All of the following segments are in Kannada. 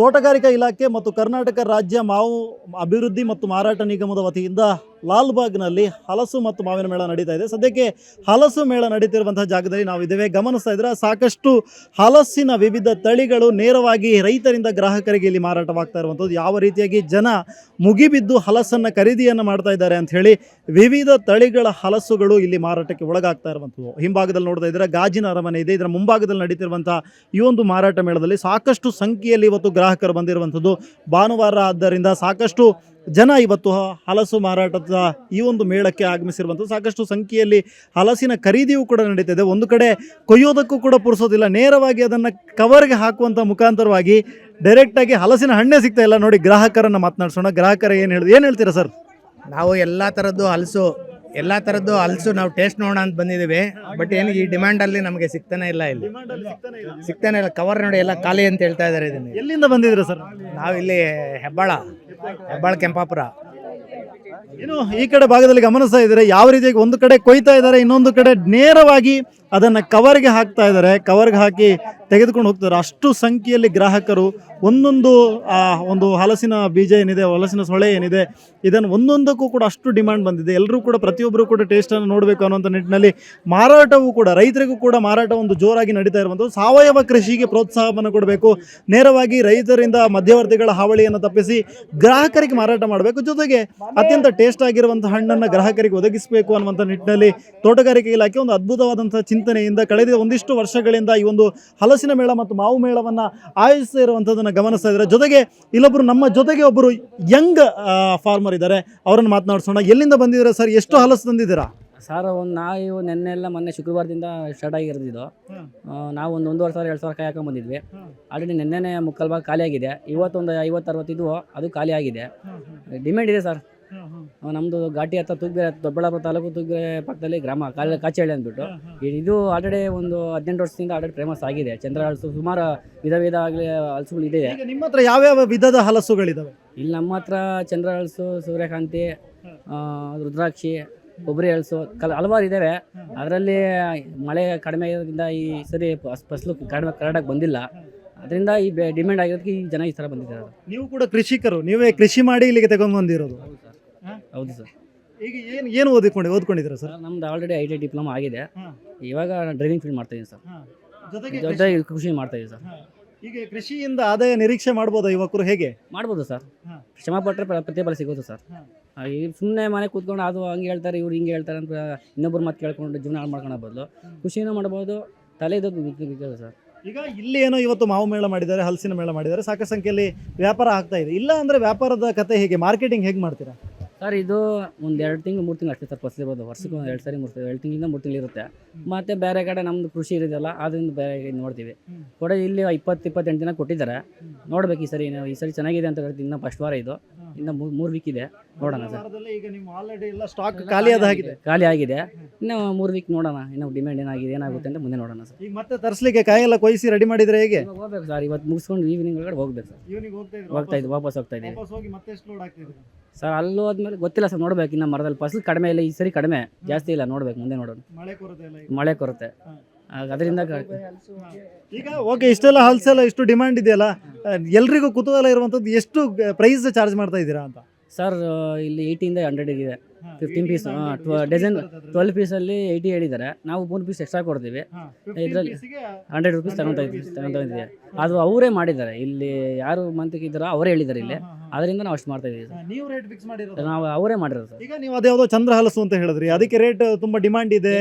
ತೋಟಗಾರಿಕಾ ಇಲಾಖೆ ಮತ್ತು ಕರ್ನಾಟಕ ರಾಜ್ಯ ಮಾವು ಅಭಿವೃದ್ಧಿ ಮತ್ತು ಮಾರಾಟ ನಿಗಮದ ವತಿಯಿಂದ ಲಾಲ್ಬಾಗ್ನಲ್ಲಿ ಹಲಸು ಮತ್ತು ಮಾವಿನ ಮೇಳ ನಡೀತಾ ಇದೆ. ಸದ್ಯಕ್ಕೆ ಹಲಸು ಮೇಳ ನಡೀತಿರುವಂತಹ ಜಾಗದಲ್ಲಿ ನಾವು ಇದ್ದೇವೆ. ಗಮನಿಸ್ತಾ ಇದ್ರೆ ಸಾಕಷ್ಟು ಹಲಸಿನ ವಿವಿಧ ತಳಿಗಳು ನೇರವಾಗಿ ರೈತರಿಂದ ಗ್ರಾಹಕರಿಗೆ ಇಲ್ಲಿ ಮಾರಾಟವಾಗ್ತಾ ಇರುವಂಥದ್ದು. ಯಾವ ರೀತಿಯಾಗಿ ಜನ ಮುಗಿಬಿದ್ದು ಹಲಸನ್ನು ಖರೀದಿಯನ್ನು ಮಾಡ್ತಾ ಇದ್ದಾರೆ ಅಂತ ಹೇಳಿ ವಿವಿಧ ತಳಿಗಳ ಹಲಸುಗಳು ಇಲ್ಲಿ ಮಾರಾಟಕ್ಕೆ ಒಳಗಾಗ್ತಾ ಇರುವಂಥದ್ದು. ಹಿಂಭಾಗದಲ್ಲಿ ನೋಡ್ತಾ ಇದ್ರೆ ಗಾಜಿನ ಅರಮನೆ ಇದೆ. ಇದರ ಮುಂಭಾಗದಲ್ಲಿ ನಡೀತಿರುವಂತಹ ಈ ಒಂದು ಮಾರಾಟ ಮೇಳದಲ್ಲಿ ಸಾಕಷ್ಟು ಸಂಖ್ಯೆಯಲ್ಲಿ ಇವತ್ತು ಗ್ರಾಹಕರು ಬಂದಿರುವಂಥದ್ದು. ಭಾನುವಾರ ಆದ್ದರಿಂದ ಸಾಕಷ್ಟು ಜನ ಇವತ್ತು ಹಲಸು ಮಾರಾಟದ ಈ ಒಂದು ಮೇಳಕ್ಕೆ ಆಗಮಿಸಿರುವಂಥದ್ದು. ಸಾಕಷ್ಟು ಸಂಖ್ಯೆಯಲ್ಲಿ ಹಲಸಿನ ಖರೀದಿಯೂ ಕೂಡ ನಡೀತಿದೆ. ಒಂದು ಕಡೆ ಕೊಯ್ಯೋದಕ್ಕೂ ಕೂಡ ಪುರ್ಸೋದಿಲ್ಲ, ನೇರವಾಗಿ ಅದನ್ನು ಕವರ್ಗೆ ಹಾಕುವಂಥ ಮುಖಾಂತರವಾಗಿ ಡೈರೆಕ್ಟಾಗಿ ಹಲಸಿನ ಹಣ್ಣೆ ಸಿಗ್ತಾ ಇಲ್ಲ. ನೋಡಿ, ಗ್ರಾಹಕರನ್ನು ಮಾತನಾಡಿಸೋಣ. ಗ್ರಾಹಕರ ಏನು ಹೇಳ್ತೀರಾ ಸರ್? ನಾವು ಎಲ್ಲ ಥರದ್ದು ಹಲಸು ನಾವು ಟೇಸ್ಟ್ ನೋಡೋಣ ಅಂತ ಬಂದಿದ್ದೀವಿ. ಬಟ್ ಏನು ಈ ಡಿಮ್ಯಾಂಡಲ್ಲಿ ನಮಗೆ ಸಿಗ್ತಾನೆ ಇಲ್ಲ. ಇಲ್ಲಿ ಸಿಗ್ತಾನೆ ಇಲ್ಲ. ಕವರ್ ನೋಡಿ ಎಲ್ಲ ಖಾಲಿ ಅಂತ ಹೇಳ್ತಾ ಇದ್ದಾರೆ. ಇದನ್ನು ಎಲ್ಲಿಂದ ಬಂದಿದ್ದೀರಾ ಸರ್? ನಾವು ಇಲ್ಲಿ ಹೆಬ್ಬಾಳ ಕೆಂಪಾಪುರ. ಏನು ಈ ಕಡೆ ಭಾಗದಲ್ಲಿ ಗಮನಿಸ್ತಾ ಇದ್ದಾರೆ ಯಾವ ರೀತಿಯಾಗಿ ಒಂದು ಕಡೆ ಕೊಯ್ತಾ ಇದ್ದಾರೆ, ಇನ್ನೊಂದು ಕಡೆ ನೇರವಾಗಿ ಅದನ್ನು ಕವರ್ಗೆ ಹಾಕ್ತಾ ಇದ್ದಾರೆ. ಕವರ್ಗೆ ಹಾಕಿ ತೆಗೆದುಕೊಂಡು ಹೋಗ್ತಾರೆ. ಅಷ್ಟು ಸಂಖ್ಯೆಯಲ್ಲಿ ಗ್ರಾಹಕರು ಒಂದು ಹಲಸಿನ ಬೀಜ ಏನಿದೆ, ಹಲಸಿನ ಸೊಳೆ ಏನಿದೆ, ಇದನ್ನು ಒಂದೊಂದಕ್ಕೂ ಕೂಡ ಅಷ್ಟು ಡಿಮ್ಯಾಂಡ್ ಬಂದಿದೆ. ಎಲ್ಲರೂ ಕೂಡ ಪ್ರತಿಯೊಬ್ಬರು ಕೂಡ ಟೇಸ್ಟನ್ನು ನೋಡಬೇಕು ಅನ್ನೋಂಥ ನಿಟ್ಟಿನಲ್ಲಿ ಮಾರಾಟವೂ ಕೂಡ ರೈತರಿಗೂ ಕೂಡ ಮಾರಾಟ ಒಂದು ಜೋರಾಗಿ ನಡೀತಾ ಇರುವಂಥದ್ದು. ಸಾವಯವ ಕೃಷಿಗೆ ಪ್ರೋತ್ಸಾಹವನ್ನು ಕೊಡಬೇಕು, ನೇರವಾಗಿ ರೈತರಿಂದ ಮಧ್ಯವರ್ತಿಗಳ ಹಾವಳಿಯನ್ನು ತಪ್ಪಿಸಿ ಗ್ರಾಹಕರಿಗೆ ಮಾರಾಟ ಮಾಡಬೇಕು, ಜೊತೆಗೆ ಅತ್ಯಂತ ಟೇಸ್ಟ್ ಆಗಿರುವಂಥ ಹಣ್ಣನ್ನು ಗ್ರಾಹಕರಿಗೆ ಒದಗಿಸಬೇಕು ಅನ್ನುವಂಥ ನಿಟ್ಟಿನಲ್ಲಿ ತೋಟಗಾರಿಕೆ ಇಲಾಖೆ ಒಂದು ಅದ್ಭುತವಾದಂಥ ಚಿಂತನೆಯಿಂದ ಕಳೆದ ಒಂದಿಷ್ಟು ವರ್ಷಗಳಿಂದ ಈ ಒಂದು ಹಲಸಿನ ಮೇಳ ಮತ್ತು ಮಾವು ಮೇಳವನ್ನು ಆಯೋಜಿಸ್ತಾ ಇರುವಂಥದ್ದನ್ನು ಗಮನಿಸ್ತಾ ಇದ್ದಾರೆ. ಜೊತೆಗೆ ಇಲ್ಲೊಬ್ಬರು ನಮ್ಮ ಜೊತೆಗೆ ಒಬ್ಬರು ಯಂಗ್ ಫಾರ್ಮರ್ ಇದ್ದಾರೆ, ಅವರನ್ನು ಮಾತನಾಡಿಸೋಣ. ಎಲ್ಲಿಂದ ಬಂದಿದ್ದೀರಾ ಸರ್? ಎಷ್ಟು ಹಲಸು ತಂದಿದ್ದೀರಾ ಸರ್? ನಾವು ನೆನ್ನೆಲ್ಲ ಮೊನ್ನೆ ಶುಕ್ರವಾರದಿಂದ ಸ್ಟಾರ್ಟ್ ಆಗಿರೋದು. ನಾವು ಒಂದು 1,500-2,000 ಕಾಯಿ ಹಾಕೊಂಡು ಬಂದಿದ್ವಿ. ಆಲ್ರೆಡಿ ನೆನ್ನೆನೇ ಮುಕ್ಕಾಲು ಭಾಗ ಖಾಲಿ ಆಗಿದೆ. ಇವತ್ತೊಂದು 50-60 ಇದ್ವು, ಅದು ಖಾಲಿ ಆಗಿದೆ. ಡಿಮ್ಯಾಂಡ್ ಇದೆ ಸರ್. ನಮ್ಮದು ಘಾಟಿ ಹತ್ರ ತೂಗ್ಬೇರೆ, ದೊಡ್ಡಬಳ್ಳಾಪುರ ತಾಲೂಕು ತೂಗ್ಬೇರೆ ಪಕ್ಕದಲ್ಲಿ ಗ್ರಾಮ ಕಾಚೇಳಿ ಅಂದ್ಬಿಟ್ಟು. ಇದು ಆಲ್ರೆಡಿ ಒಂದು 18 ವರ್ಷದಿಂದ ಆಲ್ರೆಡಿ ಫೇಮಸ್ ಆಗಿದೆ. ಚಂದ್ರ ಹಲಸು ಸುಮಾರು ವಿಧ ಆಗಲಿ ಹಲಸುಗಳು ಇದೆ. ನಿಮ್ಮ ಹತ್ರ ಯಾವ್ಯಾವ ವಿಧದ ಹಲಸುಗಳಿದಾವೆ? ಇಲ್ಲಿ ನಮ್ಮ ಹತ್ರ ಚಂದ್ರ ಹಲಸು, ಸೂರ್ಯಕಾಂತಿ, ರುದ್ರಾಕ್ಷಿ, ಕೊಬ್ಬರಿ ಹಲಸು ಹಲವಾರು ಇದ್ದಾವೆ. ಅದರಲ್ಲಿ ಮಳೆ ಕಡಿಮೆ ಇರೋದ್ರಿಂದ ಈ ಸರಿ ಫಸಲು ಕರೆಕ್ಟಾಗಿ ಬಂದಿಲ್ಲ. ಅದರಿಂದ ಈ ಡಿಮ್ಯಾಂಡ್ ಆಗಿರೋದಕ್ಕೆ ಈ ಜನ ಈ ಥರ ಬಂದಿದ್ದಾರೆ. ನೀವು ಕೂಡ ಕೃಷಿಕರು, ನೀವೇ ಕೃಷಿ ಮಾಡಿ ಇಲ್ಲಿಗೆ ತಗೊಂಡು ಬಂದಿರೋದು? ಹೌದು ಸರ್. ಈಗ ಏನು ಓದ್ಕೊಂಡಿದ್ದೀರಾ ಸರ್? ನಮ್ದು ಆಲ್ರೆಡಿ ITI ಡಿಪ್ಲೊಮಾ ಆಗಿದೆ. ಇವಾಗ ಡ್ರೈವಿಂಗ್ ಫೀಲ್ಡ್ ಮಾಡ್ತಾ ಇದ್ದೀನಿ ಸರ್. ಜೊತೆಗೆ ಕೃಷಿ ಮಾಡ್ತಾ ಇದ್ದೀನಿ ಸರ್. ಈಗ ಕೃಷಿಯಿಂದ ಆದಾಯ ನಿರೀಕ್ಷೆ ಮಾಡ್ಬೋದಾ ಯುವಕರು? ಹೇಗೆ ಮಾಡ್ಬೋದು ಸರ್? ಶ್ರಮ ಪಟ್ಟರೆ ಪ್ರತಿಫಲ ಸಿಗೋದು ಸರ್. ಸುಮ್ಮನೆ ಮನೆ ಕೂತ್ಕೊಂಡು ಅದು ಹಂಗೆ ಹೇಳ್ತಾರೆ, ಇವ್ರು ಹಿಂಗೆ ಹೇಳ್ತಾರೆ ಅಂತ ಇನ್ನೊಬ್ಬರು ಮಾತು ಕೇಳ್ಕೊಂಡು ಜೀವನ ಹಾಳು ಮಾಡ್ಕೊಳ್ಳೋ ಬದಲು ಕೃಷಿನೂ ಮಾಡ್ಬೋದು, ತಲೆದು ಸರ್. ಈಗ ಇಲ್ಲಿ ಏನೋ ಇವತ್ತು ಮಾವು ಮೇಳ ಮಾಡಿದ್ದಾರೆ, ಹಲಸಿನ ಮೇಳ ಮಾಡಿದ್ದಾರೆ, ಸಾಕಷ್ಟು ಸಂಖ್ಯೆಯಲ್ಲಿ ವ್ಯಾಪಾರ ಆಗ್ತಾ ಇದೆ. ಇಲ್ಲ ಅಂದರೆ ವ್ಯಾಪಾರದ ಕತೆ ಹೇಗೆ, ಮಾರ್ಕೆಟಿಂಗ್ ಹೇಗೆ ಮಾಡ್ತೀರಾ ಸರ್? ಇದು ಒಂದು 2 ತಿಂಗಳು 3 ತಿಂಗಳು ಅಷ್ಟೇ ಸರ್ ಫಸ್ಟ್ ಇರ್ಬೋದು. ವರ್ಷಕ್ಕೆ ಒಂದು 2 ಸಾರಿ 2 ತಿಂಗಳಿಂದ 3 ತಿಂಗಳು ಇರುತ್ತೆ. ಮತ್ತು ಬೇರೆ ಕಡೆ ನಮ್ಮದು ಕೃಷಿ ಇರೋದಲ್ಲ, ಅದರಿಂದ ಬೇರೆ ನೋಡ್ತೀವಿ. ಕೂಡ ಇಲ್ಲಿ 20-28 ದಿನ ಕೊಟ್ಟಿದ್ದಾರೆ. ನೋಡ್ಬೇಕು ಈ ಸರಿ ಚೆನ್ನಾಗಿದೆ ಅಂತ ಹೇಳ್ತೀವಿ. ಇನ್ನೂ ಫಸ್ಟ್ ವಾರ ಇದು, ಇನ್ನು 3 ವೀಕ್ ಇದೆ, ನೋಡೋಣ ಸರ್. ಈಗ ನಿಮ್ಮ ಆಲ್ರೆಡಿ ಎಲ್ಲ ಸ್ಟಾಕ್ ಖಾಲಿ ಆಗಿದೆ. ಇನ್ನು 3 ವೀಕ್ ನೋಡೋಣ, ಇನ್ನು ಡಿಮ್ಯಾಂಡ್ ಏನಾಗುತ್ತೆ ಅಂತ ಮುಂದೆ ನೋಡೋಣ ಸರ್. ಈಗ ಮತ್ತೆ ತರಿಸಲಿಕ್ಕೆ ಕಾಯೆಲ್ಲ ಕೊಯ್ಸಿ ರೆಡಿ ಮಾಡಿದ್ರೆ ಹೇಗೆ? ಹೋಗ್ಬೇಕು ಸರ್, ಇವತ್ತು ಮುಗಿಸ್ಕೊಂಡು ಈವ್ನಿಂಗ್ ಒಳಗಡೆ ಹೋಗ್ಬೇಕು ಸರ್. ವಾಪಸ್ ಹೋಗ್ತಾ ಇದ್ದೀವಿ ಸರ್. ಅಲ್ಲಿ ಹೋದ್ಮೇಲೆ ಗೊತ್ತಿಲ್ಲ ಸರ್, ನೋಡ್ಬೇಕು. ಇನ್ನು ಮರದಲ್ಲಿ ಫಸಲು ಕಡಿಮೆ ಇಲ್ಲ, ಈ ಸರಿ ಕಡಿಮೆ, ಜಾಸ್ತಿ ಇಲ್ಲ. ನೋಡ್ಬೇಕು, ಮುಂದೆ ನೋಡೋಣ. ಮಳೆ ಕೊರತೆ ಅದರಿಂದ. ಈಗ ಓಕೆ, ಇಷ್ಟೆಲ್ಲ ಹಲಸೆಲ್ಲ ಇಷ್ಟು ಡಿಮ್ಯಾಂಡ್ ಇದೆಯಲ್ಲ, ಎಲ್ರಿಗೂ ಕುತೂಹಲ ಇರುವಂಥದ್ದು ಎಷ್ಟು ಪ್ರೈಸ್ ಚಾರ್ಜ್ ಮಾಡ್ತಾ ಇದ್ದೀರಾ ಅಂತ? ಸರ್ ಇಲ್ಲಿ 80ಇಂದ 100 ಇದೆ. 15 ಪೀಸ್ ಡಜನ್ 12 ಪೀಸಲ್ಲಿ 80 ಹೇಳಿದ್ದಾರೆ. ನಾವು 3 ಪೀಸ್ ಎಕ್ಸ್ಟ್ರಾ ಕೊಡ್ತೀವಿ. ಇದರಲ್ಲಿ 100 ರೂಪೀಸ್ ತಗೊಂಡಿದ್ದೀವಿ. ಅದು ಅವರೇ ಮಾಡಿದ್ದಾರೆ. ಇಲ್ಲಿ ಯಾರು ಮಂತ್ರಿಗೆ ಇದ್ದಾರೋ ಅವರೇ ಹೇಳಿದ್ದಾರೆ ಇಲ್ಲಿ, ಅದರಿಂದ ನಾವು ಅಷ್ಟು ಮಾಡ್ತಾ ಇದ್ದೀವಿ ಸರ್. ನೀವು ರೇಟ್ ಫಿಕ್ಸ್ ಮಾಡಿರೋದು? ನಾವು ಅವರೇ ಮಾಡಿರೋದು ಸರ್. ಈಗ ನೀವು ಅದ್ಯಾವುದೋ ಚಂದ್ರ ಹಲಸು ಅಂತ ಹೇಳಿದ್ರಿ, ಅದಕ್ಕೆ ರೇಟ್ ತುಂಬ ಡಿಮ್ಯಾಂಡ್ ಇದೆ,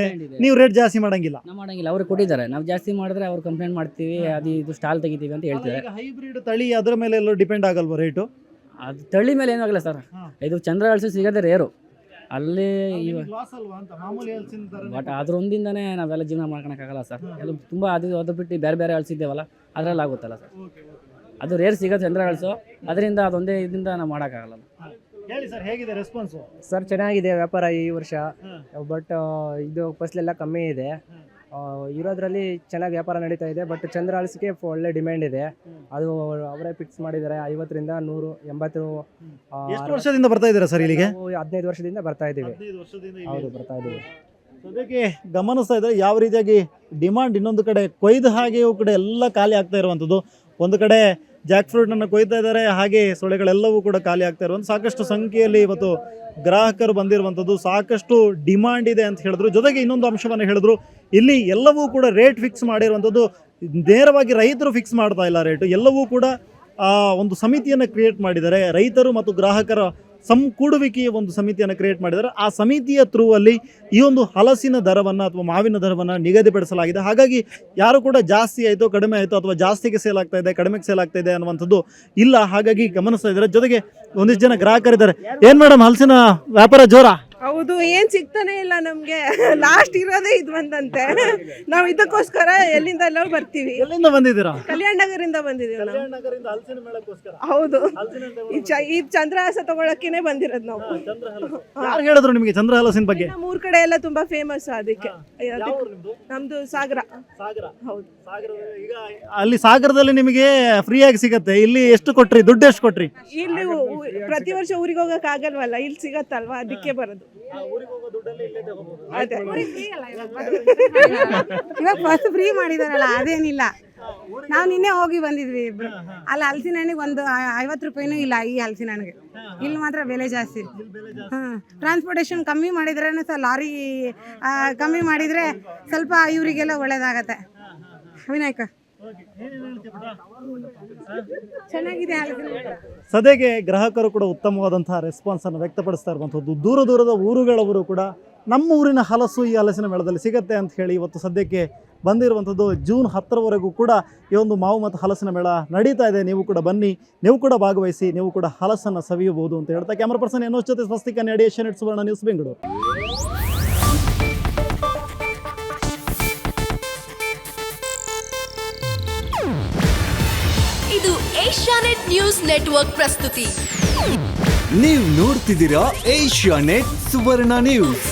ನೀವು ರೇಟ್ ಜಾಸ್ತಿ ಮಾಡಂಗಿಲ್ಲ? ನಾವು ಮಾಡಂಗಿಲ್ಲ, ಅವ್ರು ಕೊಟ್ಟಿದ್ದಾರೆ. ನಾವು ಜಾಸ್ತಿ ಮಾಡಿದ್ರೆ ಅವ್ರು ಕಂಪ್ಲೇಂಟ್ ಮಾಡ್ತೀವಿ, ಅದು ಇದು ಸ್ಟಾಲ್ ತೆಗಿತೀವಿ ಅಂತ ಹೇಳ್ತಾರೆ. ಹೈಬ್ರಿಡ್ ತಳಿ ಅದರ ಮೇಲೆ ಎಲ್ಲೋ ಡಿಪೆಂಡ್ ಆಗಲ್ವಾ ರೇಟು? ಅದು ತಳಿ ಮೇಲೆ ಏನೂ ಆಗಿಲ್ಲ ಸರ್. ಇದು ಚಂದ್ರ ಹಲಸು ಸಿಗೋದೇ ರೇರು ಅಲ್ಲಿ. ಬಟ್ ಅದ್ರ ಒಂದಿಂದನೇ ನಾವೆಲ್ಲ ಜೀವನ ಮಾಡ್ಕೊಳಕ್ಕಾಗಲ್ಲ ಸರ್. ಎಲ್ಲ ತುಂಬ ಅದು ಬಿಟ್ಟು ಬೇರೆ ಹಲಸಿದ್ದೇವಲ್ಲ, ಅದರಲ್ಲಿ ಆಗುತ್ತಲ್ಲ ಸರ್. ಅದು ರೇರ್ ಸಿಗೋದು ಚಂದ್ರ ಹಲಸು, ಅದರಿಂದ ಅದೊಂದೇ ಇದರಿಂದ ನಾವು ಮಾಡೋಕ್ಕಾಗಲ್ಲ. ಹೇಳಿ ಸರ್, ಹೇಗಿದೆ ರೆಸ್ಪಾನ್ಸು? ಸರ್ ಚೆನ್ನಾಗಿದೆ ವ್ಯಾಪಾರ ಈ ವರ್ಷ. ಬಟ್ ಇದು ಫಸಲೆಲ್ಲ ಕಮ್ಮಿ ಇದೆ. ಇರೋದ್ರಲ್ಲಿ ಚೆನ್ನಾಗಿ ವ್ಯಾಪಾರ ನಡೀತಾ ಇದೆ. ಬಟ್ ಚಂದ್ರ ಹಲಸಿಗೆ ಒಳ್ಳೆ ಡಿಮ್ಯಾಂಡ್ ಇದೆ. ಅದು ಅವರೇ ಫಿಕ್ಸ್ ಮಾಡಿದ್ದಾರೆ. 50ರಿಂದ 100, 80. ಎಷ್ಟು ವರ್ಷದಿಂದ ಬರ್ತಾ ಇದ್ದೀರಾ ಸರ್ ಇಲ್ಲಿಗೆ? 15 ವರ್ಷದಿಂದ ಬರ್ತಾ ಇದ್ದೀವಿ. ಹೌದು, ಬರ್ತಾ ಇದ್ದೀವಿ. ಅದಕ್ಕೆ ಗಮನಿಸ್ತಾ ಇದ್ದಾರೆ ಯಾವ ರೀತಿಯಾಗಿ ಡಿಮಾಂಡ್. ಇನ್ನೊಂದು ಕಡೆ ಕೊಯ್ದ ಹಾಗೆಯೂ ಕೂಡ ಎಲ್ಲ ಖಾಲಿ ಆಗ್ತಾ ಇರುವಂಥದ್ದು. ಒಂದು ಕಡೆ ಜಾಕ್ ಫ್ರೂಟನ್ನು ಕೊಯ್ತಾ ಇದ್ದಾರೆ. ಹಾಗೆ ಸೊಳ್ಳೆಗಳೆಲ್ಲವೂ ಕೂಡ ಖಾಲಿ ಆಗ್ತಾ ಇರುವಂಥ ಸಾಕಷ್ಟು ಸಂಖ್ಯೆಯಲ್ಲಿ ಇವತ್ತು ಗ್ರಾಹಕರು ಬಂದಿರುವಂಥದ್ದು, ಸಾಕಷ್ಟು ಡಿಮಾಂಡ್ ಇದೆ ಅಂತ ಹೇಳಿದ್ರು. ಜೊತೆಗೆ ಇನ್ನೊಂದು ಅಂಶವನ್ನು ಹೇಳಿದ್ರು, ಇಲ್ಲಿ ಎಲ್ಲವೂ ಕೂಡ ರೇಟ್ ಫಿಕ್ಸ್ ಮಾಡಿರುವಂಥದ್ದು ನೇರವಾಗಿ ರೈತರು ಫಿಕ್ಸ್ ಮಾಡ್ತಾ ಇಲ್ಲ ರೇಟು, ಎಲ್ಲವೂ ಕೂಡ ಒಂದು ಸಮಿತಿಯನ್ನು ಕ್ರಿಯೇಟ್ ಮಾಡಿದ್ದಾರೆ. ರೈತರು ಮತ್ತು ಗ್ರಾಹಕರ ಸಂಕೂಡುವಿಕೆಯ ಒಂದು ಸಮಿತಿಯನ್ನು ಕ್ರಿಯೇಟ್ ಮಾಡಿದ್ದಾರೆ. ಆ ಸಮಿತಿಯ ಥ್ರೂ ಅಲ್ಲಿ ಈ ಒಂದು ಹಲಸಿನ ದರವನ್ನು ಅಥವಾ ಮಾವಿನ ದರವನ್ನು ನಿಗದಿಪಡಿಸಲಾಗಿದೆ. ಹಾಗಾಗಿ ಯಾರು ಕೂಡ ಜಾಸ್ತಿ ಆಯಿತು ಕಡಿಮೆ ಆಯಿತು ಅಥವಾ ಜಾಸ್ತಿಗೆ ಸೇಲ್ ಆಗ್ತಾ ಇದೆ ಕಡಿಮೆಗೆ ಸೇಲ್ ಆಗ್ತಾ ಇದೆ ಅನ್ನುವಂಥದ್ದು ಇಲ್ಲ. ಹಾಗಾಗಿ ಗಮನಿಸ್ತಾ ಇದ್ದಾರೆ. ಜೊತೆಗೆ ಒಂದಿಷ್ಟು ಜನ ಗ್ರಾಹಕರಿದ್ದಾರೆ. ಏನು ಮೇಡಮ್, ಹಲಸಿನ ವ್ಯಾಪಾರ ಜೋರ? ಹೌದು, ಏನ್ ಸಿಗ್ತಾನೆ ಇಲ್ಲ ನಮ್ಗೆ. ಲಾಸ್ಟ್ ಇರೋದೇ ಇದು ಬಂದಂತೆ. ನಾವು ಇದಕ್ಕೋಸ್ಕರ ಎಲ್ಲಿಂದ ಎಲ್ಲ ಬರ್ತೀವಿ. ಎಲ್ಲಿಂದ ಬಂದಿದ್ದೀರಾ? ಕಲ್ಯಾಣ ನಗರಿಂದ ಬಂದಿದೀವಿ ನಾವು. ನಗರದಿಂದ ಹಲಸಿನ ಮೇಳಕ್ಕೋಸ್ಕರ. ಹೌದು, ಈ ಚಂದ್ರಹಾಸ ತಗೊಳಕ್ಕೇನೆ ಬಂದಿರೋದು ನಾವು. ಯಾರು ಹೇಳಿದ್ರು ನಿಮಗೆ ಚಂದ್ರ ಹಲಸಿನ ಬಗ್ಗೆ? ನಮ್ಮ ಊರ್ ಕಡೆ ಎಲ್ಲ ತುಂಬಾ ಫೇಮಸ್ ಅದಕ್ಕೆ. ನಮ್ದು ಸಾಗರ. ಹೌದು, ಈಗ ಅಲ್ಲಿ ಸಾಗರದಲ್ಲಿ ನಿಮಗೆ ಫ್ರೀ ಆಗಿ ಸಿಗತ್ತೆ, ಇಲ್ಲಿ ಎಷ್ಟು ಕೊಟ್ರಿ? ದುಡ್ಡು ಎಷ್ಟು ಕೊಟ್ರಿ? ಇಲ್ಲಿ ಪ್ರತಿ ವರ್ಷ ಊರಿಗೆ ಹೋಗಕ್ ಆಗಲ್ವಲ್ಲ, ಇಲ್ಲಿ ಸಿಗತ್ತಲ್ವಾ, ಅದಕ್ಕೆ ಬರೋದು. ಅದೇ ಇವಾಗ ಫಸ್ಟ್ ಫ್ರೀ ಮಾಡಿದಾರಲ್ಲ, ಅದೇನಿಲ್ಲ. ನಾವು ನಿನ್ನೆ ಹೋಗಿ ಬಂದಿದ್ವಿ ಇಬ್ರು. ಅಲ್ಲಿ ಹಲಸಿನ ಹಣ್ಣಿಗೆ ಒಂದು 50 ರೂಪಾಯಿನೂ ಇಲ್ಲ. ಈ ಹಲಸಿನ ಹಣ್ಣಿಗೆ ಇಲ್ಲಿ ಮಾತ್ರ ಬೆಲೆ ಜಾಸ್ತಿ. ಟ್ರಾನ್ಸ್ಪೋರ್ಟೇಷನ್ ಕಮ್ಮಿ ಮಾಡಿದ್ರೆ ಲಾರಿ ಕಮ್ಮಿ ಮಾಡಿದ್ರೆ ಸ್ವಲ್ಪ ಇವರಿಗೆಲ್ಲ ಒಳ್ಳೇದಾಗತ್ತೆ. ವಿನಾಯಕ ಚೆನ್ನಾಗಿದೆ ಹಲಸಿನ. ಸದ್ಯಕ್ಕೆ ಗ್ರಾಹಕರು ಕೂಡ ಉತ್ತಮವಾದಂತಹ ರೆಸ್ಪಾನ್ಸ್ ಅನ್ನು ವ್ಯಕ್ತಪಡಿಸ್ತಾ ಇರುವಂಥದ್ದು. ದೂರ ದೂರದ ಊರುಗಳವರು ಕೂಡ ನಮ್ಮ ಊರಿನ ಹಲಸು ಈ ಹಲಸಿನ ಮೇಳದಲ್ಲಿ ಸಿಗತ್ತೆ ಅಂತ ಹೇಳಿ ಇವತ್ತು ಸದ್ಯಕ್ಕೆ ಬಂದಿರುವಂಥದ್ದು. ಜೂನ್ 10ರವರೆಗೂ ಕೂಡ ಈ ಒಂದು ಮಾವು ಮತ್ತು ಹಲಸಿನ ಮೇಳ ನಡೀತಾ ಇದೆ. ನೀವು ಕೂಡ ಬನ್ನಿ, ನೀವು ಕೂಡ ಭಾಗವಹಿಸಿ, ನೀವು ಕೂಡ ಹಲಸನ್ನು ಸವಿಯಬಹುದು ಅಂತ ಹೇಳ್ತಾ ಕ್ಯಾಮರಾ ಪರ್ಸನ್ ಎನ್ನೋಸ್ ಜೊತೆ ಸ್ವಸ್ತಿಕ ನೇಡಿಯೇಷನ್ ಇಟ್ ಸುವರ್ಣ ನ್ಯೂಸ್ ಬೆಂಗಳೂರು. ಇದು ಏಷ್ಯಾನೆಟ್ ನ್ಯೂಸ್ ನೆಟ್ವರ್ಕ್ ಪ್ರಸ್ತುತಿ. ನೀವು ನೋಡ್ತಿದ್ದೀರಾ ಏಷ್ಯಾನೆಟ್ ಸುವರ್ಣ ನ್ಯೂಸ್.